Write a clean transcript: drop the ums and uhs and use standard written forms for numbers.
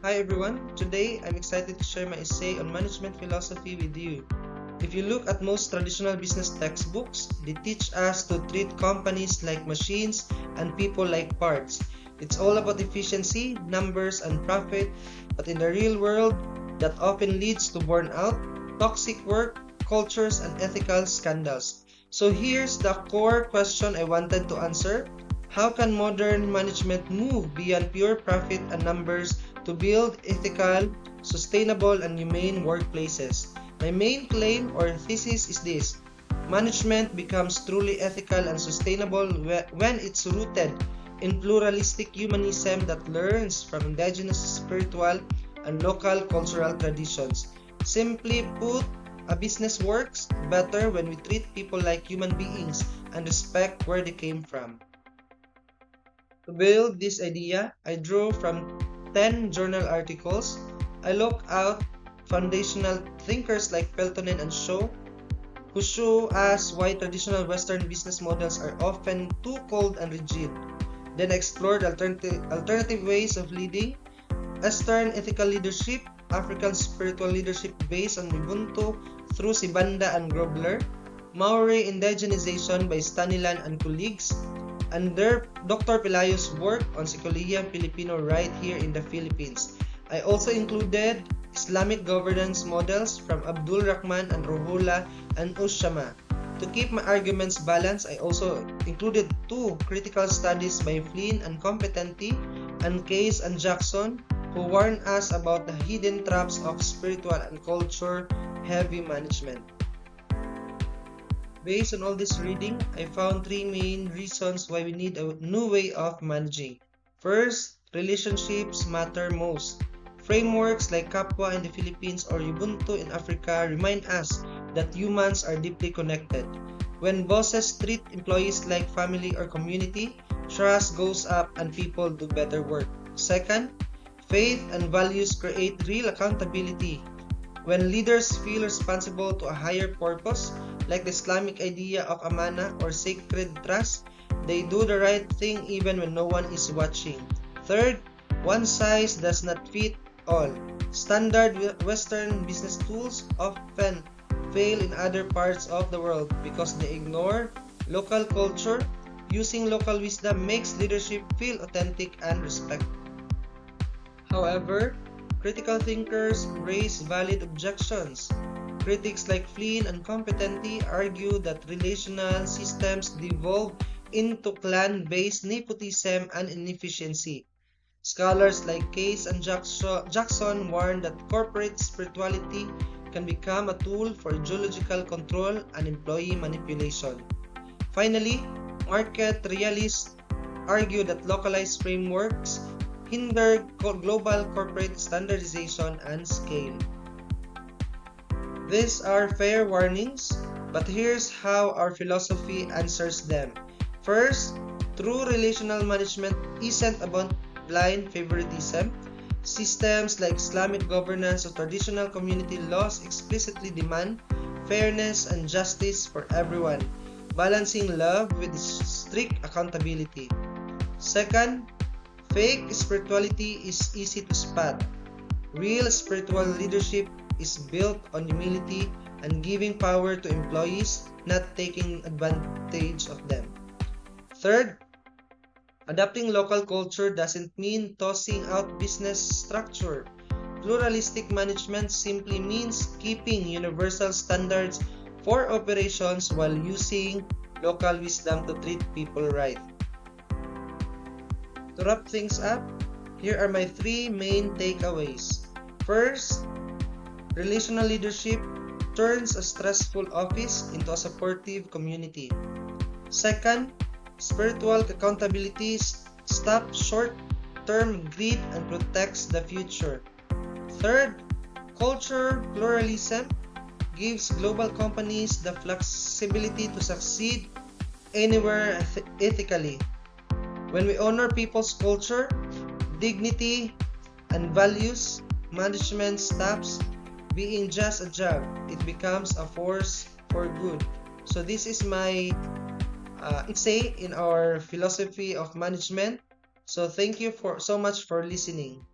Hi everyone, today I'm excited to share my essay on management philosophy with you. If you look at most traditional business textbooks, they teach us to treat companies like machines and people like parts. It's all about efficiency, numbers, and profit, but in the real world, that often leads to burnout, toxic work, cultures, and ethical scandals. So here's the core question I wanted to answer. How can modern management move beyond pure profit and numbers to build ethical, sustainable, and humane workplaces? My main claim or thesis is this: management becomes truly ethical and sustainable when it's rooted in pluralistic humanism that learns from indigenous spiritual and local cultural traditions. Simply put, a business works better when we treat people like human beings and respect where they came from. To build this idea, I drew from 10 journal articles. I looked out foundational thinkers like Peltonen and Shaw, who show us why traditional Western business models are often too cold and rigid. Then I explored alternative ways of leading, Eastern ethical leadership, African spiritual leadership based on Ubuntu through Sibanda and Grobler, Maori indigenization by Stanilan and colleagues, and Dr. Pelayo's work on Seculian Filipino right here in the Philippines. I also included Islamic governance models from Abdul Rahman and Ruhollah and Ushama. To keep my arguments balanced, I also included two critical studies by Flynn and Competenti and Case and Jackson, who warn us about the hidden traps of spiritual and culture heavy management. Based on all this reading, I found three main reasons why we need a new way of managing. First, relationships matter most. Frameworks like Kapwa in the Philippines or Ubuntu in Africa remind us that humans are deeply connected. When bosses treat employees like family or community, trust goes up and people do better work. Second, faith and values create real accountability. When leaders feel responsible to a higher purpose, like the Islamic idea of amana or sacred trust, they do the right thing even when no one is watching. Third, one size does not fit all. Standard Western business tools often fail in other parts of the world because they ignore local culture. Using local wisdom makes leadership feel authentic and respectful. However, critical thinkers raise valid objections. Critics like Flynn and Competenti argue that relational systems devolve into clan-based nepotism and inefficiency. Scholars like Case and Jackson warn that corporate spirituality can become a tool for ideological control and employee manipulation. Finally, market realists argue that localized frameworks hinder global corporate standardization and scale. These are fair warnings, but here's how our philosophy answers them. First, true relational management isn't about blind favoritism. Systems like Islamic governance or traditional community laws explicitly demand fairness and justice for everyone, balancing love with strict accountability. Second, fake spirituality is easy to spot. Real spiritual leadership is built on humility and giving power to employees, not taking advantage of them. Third, adapting local culture doesn't mean tossing out business structure. Pluralistic management simply means keeping universal standards for operations while using local wisdom to treat people right. To wrap things up, here are my three main takeaways. First, relational leadership turns a stressful office into a supportive community. Second, spiritual accountability stops short-term greed and protects the future. Third, culture pluralism gives global companies the flexibility to succeed anywhere ethically. When we honor people's culture, dignity, and values, management stops being just a job. It becomes a force for good. So this is my essay in our philosophy of management. So thank you for so much for listening.